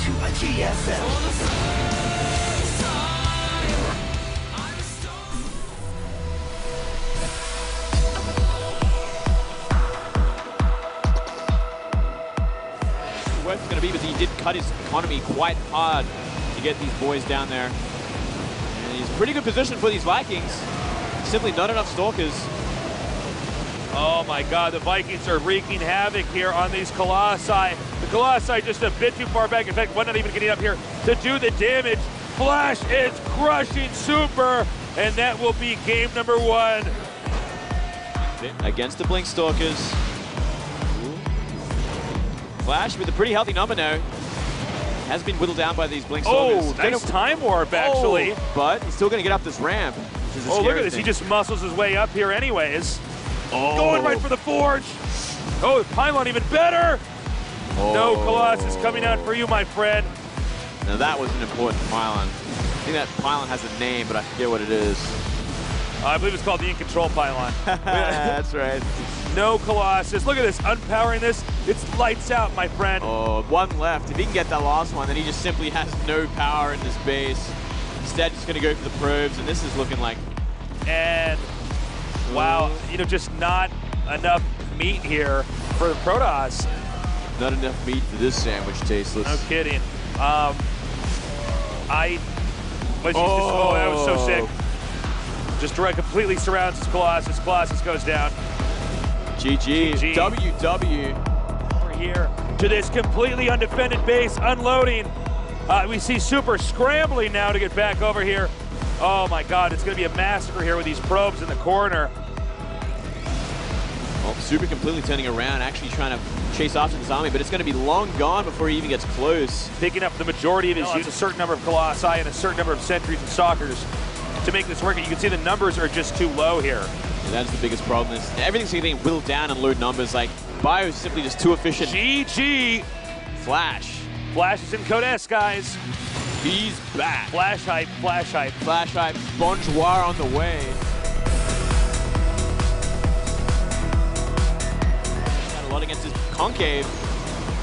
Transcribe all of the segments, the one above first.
to a GSL. Where it's going to be, but he did cut his economy quite hard to get these boys down there. And he's in pretty good position for these Vikings. Simply not enough Stalkers. Oh my God, the Vikings are wreaking havoc here on these Colossi. The Colossi just a bit too far back. In fact, one not even getting up here to do the damage. Flash is crushing Super, and that will be game number 1. Against the Blink Stalkers. Flash with a pretty healthy number now. Has been whittled down by these Blink Stalkers. Oh, nice time warp, actually. Oh, but he's still going to get up this ramp. Oh, look at this. He just muscles his way up here anyways. Oh. Going right for the Forge. Oh, the pylon even better. Oh. No Colossus coming out for you, my friend. Now that was an important pylon. I think that pylon has a name, but I forget what it is. I believe it's called the In Control pylon. That's right. No Colossus. Look at this, unpowering this. It's lights out, my friend. Oh, one left. If he can get that last one, then he just simply has no power in this base. Instead, he's going to go for the probes, and this is looking like... And, wow, you know, just not enough meat here for the Protoss. Not enough meat for this sandwich, tasteless. No kidding. Oh, that was so sick. Just direct, completely surrounds his Colossus. Colossus goes down. GG. WW. We're here to this completely undefended base, unloading. We see Super scrambling now to get back over here. Oh my God, it's gonna be a massacre here with these probes in the corner. Well, Super completely turning around, actually trying to chase after this army, but it's gonna be long gone before he even gets close. Picking up the majority of his use, a certain number of Colossi and a certain number of sentries and stalkers to make this work. You can see the numbers are just too low here. And that's the biggest problem, is everything's getting whittled down and low numbers. Like, Bio is simply just too efficient. GG. Flash. Flash is in Code S, guys. He's back. Flash hype, flash hype. Flash hype, Bonjour on the way. Got a lot against his Concave,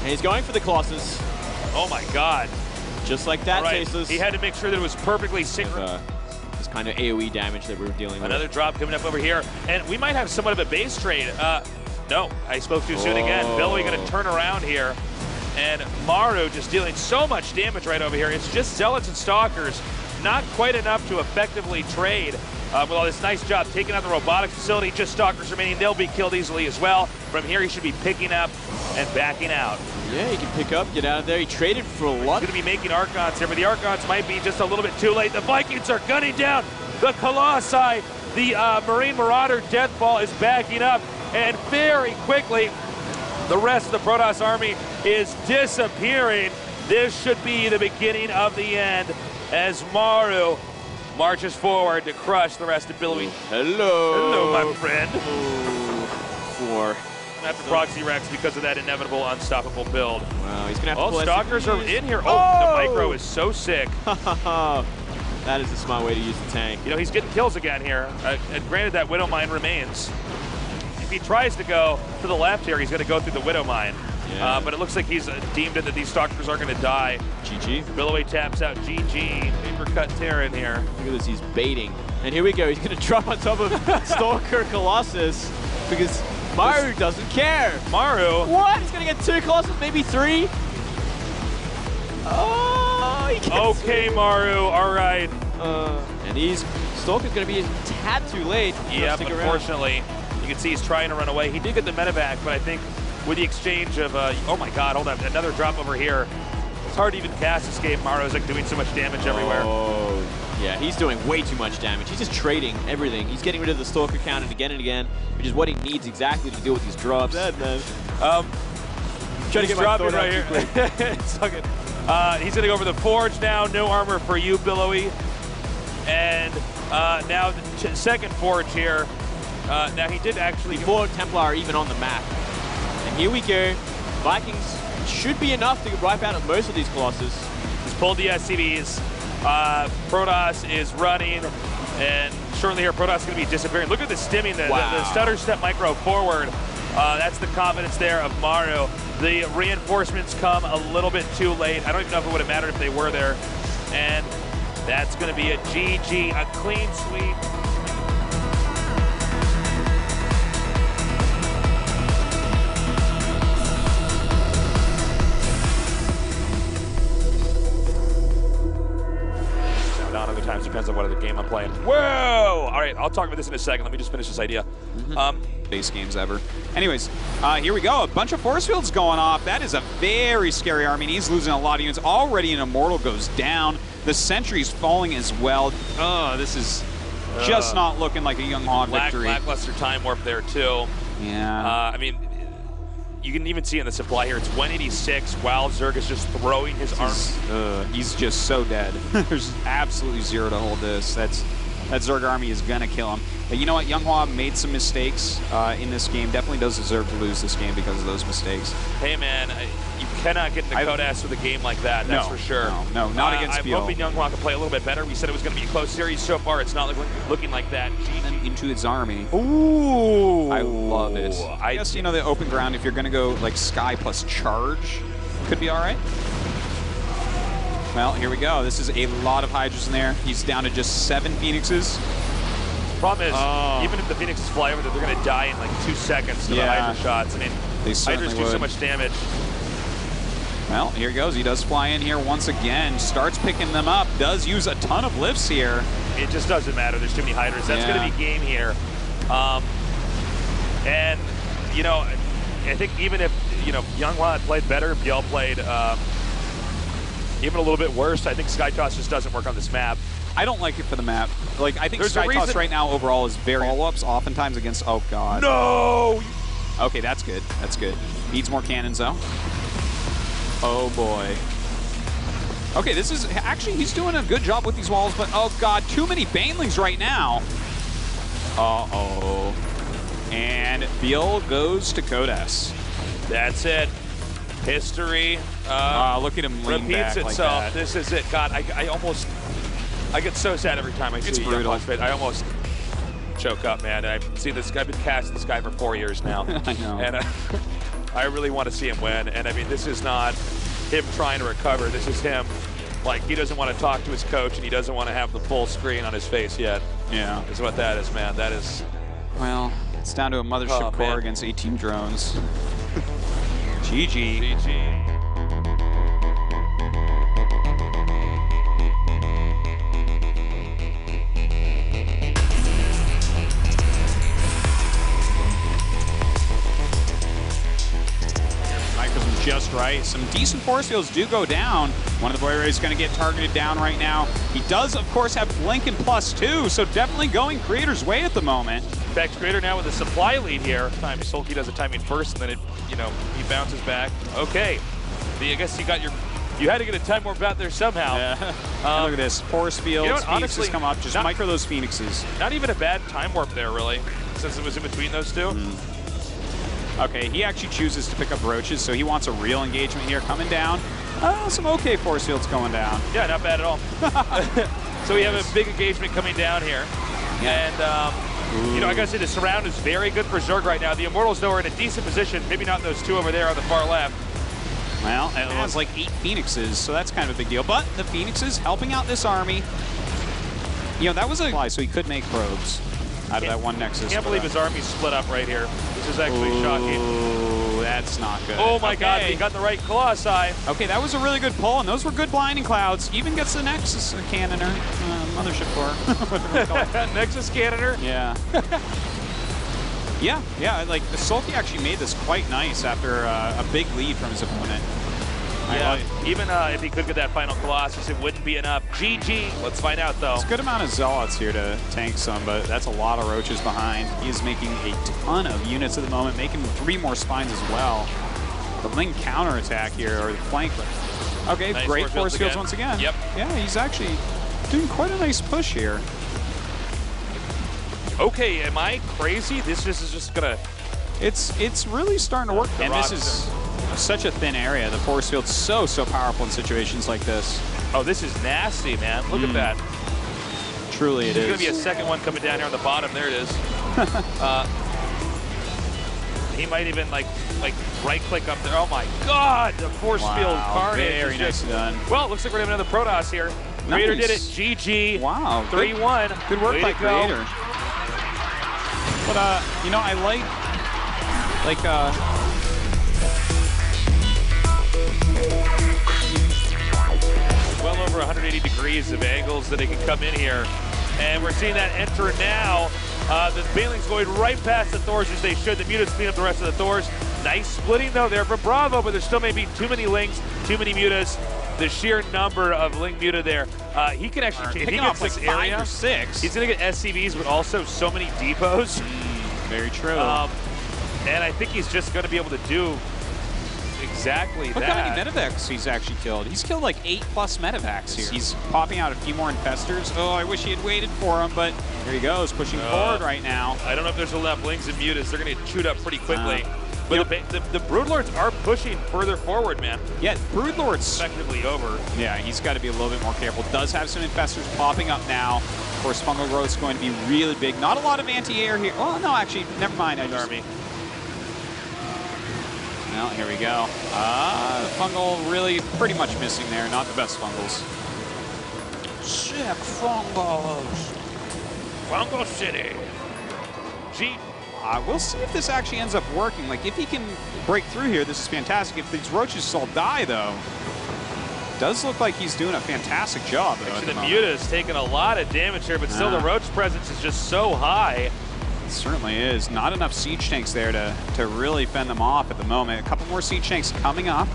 and he's going for the Colossus. Oh my God. Just like that, Right. Tasteless. He had to make sure that it was perfectly synchronized. This kind of AoE damage that we're dealing with. Another drop coming up over here, and we might have somewhat of a base trade. No, I spoke too soon again. Billy going to turn around here, and Maru just dealing so much damage right over here. It's just Zealots and Stalkers, not quite enough to effectively trade. With all this nice job taking out the robotics facility, just Stalkers remaining. They'll be killed easily as well. From here, he should be picking up and backing out. Yeah, he can pick up, get out of there. He traded for a lot. He's going to be making Archons here, but the Archons might be just a little bit too late. The Vikings are gunning down the Colossi. The Marine Marauder Deathfall is backing up, and very quickly, the rest of the Protoss army is disappearing. This should be the beginning of the end as Maru marches forward to crush the rest of Billowy. Hello. Hello, my friend. Four. After proxy Rex because of that inevitable unstoppable build. Wow, he's gonna have to pull Stalkers are in here. Oh, the micro is so sick. That is a smart way to use the tank. You know, he's getting kills again here. And granted, that Widow Mine remains. If he tries to go to the left here, he's going to go through the Widow Mine. Yeah. But it looks like he's deemed it that these Stalkers are going to die. GG. Billowy taps out GG. Paper cut Terran here. Look at this, he's baiting. And here we go, he's going to drop on top of Stalker Colossus because Maru doesn't care. Maru? What? He's going to get 2 Colossus, maybe 3? Oh, he gets Okay, 2. Maru, all right. And he's Stalker's going to be a tad too late. Yep, unfortunately. You can see he's trying to run away. He did get the medevac, but I think with the exchange of, oh my God, hold on, another drop over here. It's hard to even cast Escape. Maru's like doing so much damage everywhere. Oh, yeah, he's doing way too much damage. He's just trading everything. He's getting rid of the Stalker count and again, which is what he needs exactly to deal with these drops. Bad, man. Trying to get my thought right here. It's okay. He's going to go for the Forge now. No armor for you, Billowy. And now the second Forge here. Now he did actually... 4 Templar are even on the map. And here we go. Vikings should be enough to wipe out most of these Colossus. He's pulled the SCVs. Protoss is running. And shortly here, Protoss is going to be disappearing. Look at the stimming, the stutter step micro forward. That's the confidence there of Maru. The reinforcements come a little bit too late. I don't even know if it would have mattered if they were there. And that's going to be a GG, a clean sweep. Other times depends on what other game I'm playing. Whoa! All right, I'll talk about this in a second. Let me just finish this idea. Base games ever. Anyways, here we go. A bunch of force fields going off. That is a very scary army. And he's losing a lot of units. Already an Immortal goes down. The Sentry's falling as well. Oh, this is just not looking like a Younghwa victory. Lackluster time warp there, too. Yeah. I mean, you can even see in the supply here, it's 186 while Zerg is just throwing his arms. He's just so dead. There's absolutely zero to hold this. That Zerg army is going to kill him. But you know what? Younghwa made some mistakes in this game. Definitely does deserve to lose this game because of those mistakes. Hey, man, you cannot get into Codas with a game like that, that's for sure. No, not against Beal. I'm hoping Younghwa can play a little bit better. We said it was going to be a close series. So far, it's not looking like that. Into its army. Ooh. I love it. I guess, you know, the open ground, if you're going to go like Sky plus Charge, could be all right. Well, here we go. This is a lot of Hydras in there. He's down to just 7 Phoenixes. Problem is, even if the Phoenixes fly over there, they're going to die in like 2 seconds to the Hydra shots. I mean, Hydras do so much damage. Well, here he goes. He does fly in here once again. Starts picking them up. Does use a ton of lifts here. It just doesn't matter. There's too many Hydras. That's going to be game here. And, you know, I think even if, you know, Younghwa had played better, Biel played even a little bit worse, I think Skytoss just doesn't work on this map. I don't like it for the map. Like, I think Skytoss right now overall is very follow-ups oftentimes against, oh god. No! Okay, that's good. That's good. Needs more cannons though. Oh boy. Okay, this is, actually he's doing a good job with these walls, but oh god, too many Banelings right now. Uh-oh. And Biel goes to Codas. That's it. History look at him lean repeats back itself. like that. This is it. God, I get so sad every time I see Younghwa. I almost choke up, man. I've been casting this guy for 4 years now. I know. And I really want to see him win. And I mean, this is not him trying to recover. This is him, like, he doesn't want to talk to his coach and he doesn't want to have the full screen on his face yet. Yeah. Is what that is, man. That is. Well, it's down to a mothership core against 18 drones. GG. GG. Just right. Some decent force fields do go down. One of the boy rays is going to get targeted down right now. He does, of course, have Blink and +2, so definitely going Creator's way at the moment. In fact, Creator now with a supply lead here. Sulky does a timing first, and then he bounces back. Okay, I guess you had to get a time warp out there somehow. Yeah. Look at this, force fields, Phoenixes come up, just micro those Phoenixes. Not even a bad time warp there, really, since it was in between those two. Okay, he actually chooses to pick up Roaches, so he wants a real engagement here coming down. Some okay force fields going down. Yeah, not bad at all. So we have a big engagement coming down here. Yeah. And, I gotta say, the surround is very good for Zerg right now. The Immortals, though, are in a decent position. Maybe not those two over there on the far left. Well, it has like 8 Phoenixes, so that's kind of a big deal. But the Phoenixes helping out this army. That was a lie, so he could make probes out of that one Nexus. Can't believe his army's split up right here. This is actually shocking. Oh, that's not good. Oh my god, he got the right Colossi. Okay, that was a really good pull, and those were good blinding clouds. Even gets the Nexus Cannoner, Mothership Core, whatever we call it. Nexus Cannoner? Yeah. yeah, like the Sulky actually made this quite nice after a big lead from his opponent. Yeah, even if he could get that final Colossus, it wouldn't be enough. GG. Let's find out, though. It's a good amount of Zealots here to tank some, but that's a lot of Roaches behind. He is making a ton of units at the moment, making 3 more spines as well. The Ling counterattack here, or the flank. Okay, nice great force fields once again. Yep. Yeah, he's actually doing quite a nice push here. Okay, am I crazy? This is just gonna... It's really starting to work. And this is such a thin area. The force field's so powerful in situations like this. Oh, this is nasty, man. Look at that. Truly it is. There's going to be a second one coming down here on the bottom. There it is. He might even like right-click up there. Oh my God, the force field carnage. Very nicely done. Well, it looks like we're gonna have another Protoss here. Creator did it. GG. Wow. 3-1. Good work by Creator. But you know, I like well over 180 degrees of angles that they can come in here. And we're seeing that enter now. The Banelings going right past the Thors as they should. The Mutas clean up the rest of the Thors. Nice splitting though there from Bravo, but there still may be too many Lings, too many Mutas. The sheer number of Ling Muta there. He can actually, if he gets like 5 or 6, he's gonna get SCVs, but also so many depots. Very true. And I think he's just gonna be able to do exactly Look that. how many medevacs he's actually killed. He's killed like 8+ medevacs here. He's popping out a few more infestors. Oh, I wish he had waited for him, but here he goes, pushing forward right now. I don't know if there's enough Lings and Mutas. They're gonna get chewed up pretty quickly. But the Broodlords are pushing further forward, man. Yeah, Broodlord's effectively over. Yeah, he's got to be a little bit more careful. Does have some infestors popping up now. Of course, fungal growth's going to be really big. Not a lot of anti-air here. Oh, no, actually, never mind. Army. Well, here we go. Fungal really pretty much missing there. Not the best fungals. Sick fungals. Fungal City. We'll see if this actually ends up working. Like, if he can break through here, this is fantastic. If these roaches all die, though, does look like he's doing a fantastic job. Actually, the Muta's taking a lot of damage here, but still the roach presence is just so high. It certainly is. Not enough siege tanks there to really fend them off at the moment. A couple more siege tanks coming up.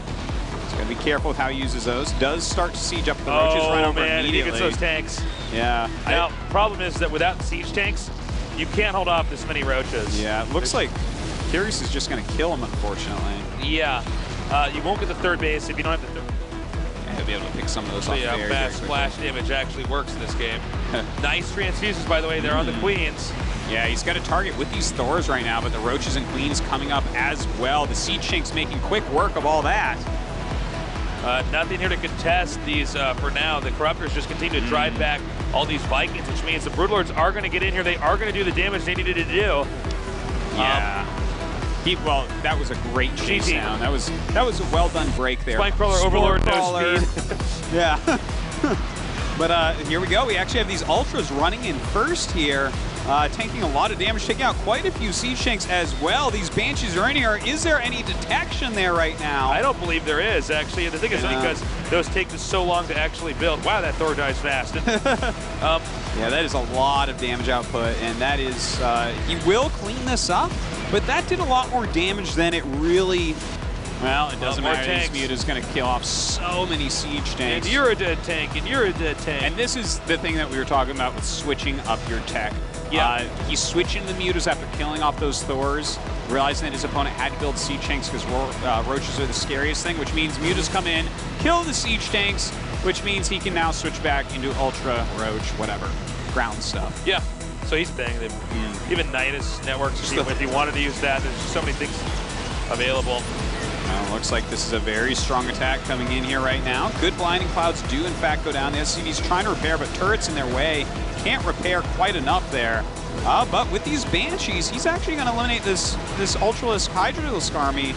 He's got to be careful with how he uses those. Does start to siege up the roaches right over man, immediately. He gets those tanks. Yeah. Now, problem is that without siege tanks, you can't hold off this many roaches. Yeah, it looks like Curious is just going to kill him, unfortunately. Yeah. You won't get the third base if you don't have the third. Yeah, he'll be able to pick some of those off very, fast splash damage actually works in this game. Nice transfuses, by the way, there on the Queens. Yeah, he's got a target with these Thors right now, but the Roaches and Queens coming up as well. The Siege Tanks making quick work of all that. Nothing here to contest these for now. The Corruptors just continue to drive back all these Vikings, which means the Broodlords are going to get in here. They are going to do the damage they needed to do. Yeah. Well, that was a great chase down. That was a well done break there. Spinecrawler Overlord, no speed. Yeah. But here we go. We actually have these Ultras running in first here. Tanking a lot of damage, taking out quite a few Siege Tanks as well. These Banshees are in here. Is there any detection there right now? I don't believe there is, actually. And the thing is because those take so long to actually build. Wow, that Thor dies fast. Yeah, that is a lot of damage output, and that is, he will clean this up, but that did a lot more damage than it really, well, it doesn't matter. This Mute is going to kill off so many Siege Tanks. And you're a dead tank, and you're a dead tank. And this is the thing that we were talking about with switching up your tech. Yeah. He's switching the Mutas after killing off those Thors, realizing that his opponent had to build Siege Tanks because Roaches are the scariest thing, which means Mutas come in, kill the Siege Tanks, which means he can now switch back into Ultra, Roach, whatever, ground stuff. Yeah, so he's banging them. Even Nidus networks, if he wanted to use that, there's just so many things available. Well, looks like this is a very strong attack coming in here right now. Good blinding clouds do in fact go down. The SCV's trying to repair, but turrets in their way. Can't repair quite enough there. But with these Banshees, he's actually going to eliminate this Ultralisk Hydralisk army.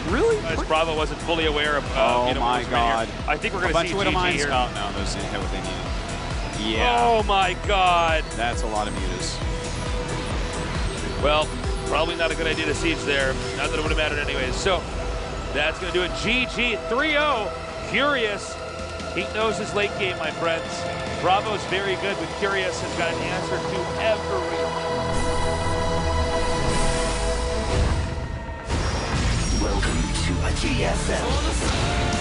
Really? Bravo wasn't fully aware of oh my god. I think we're going to see GG here. Oh no, those didn't hit what they needed. Yeah. Oh my god. That's a lot of Mutas. Well, probably not a good idea to siege there. Not that it would have mattered anyways. So that's going to do it. GG 3-0. Curious. He knows his late game, my friends. Bravo's very good, but Curious has got an answer to everything. Welcome to a GSL.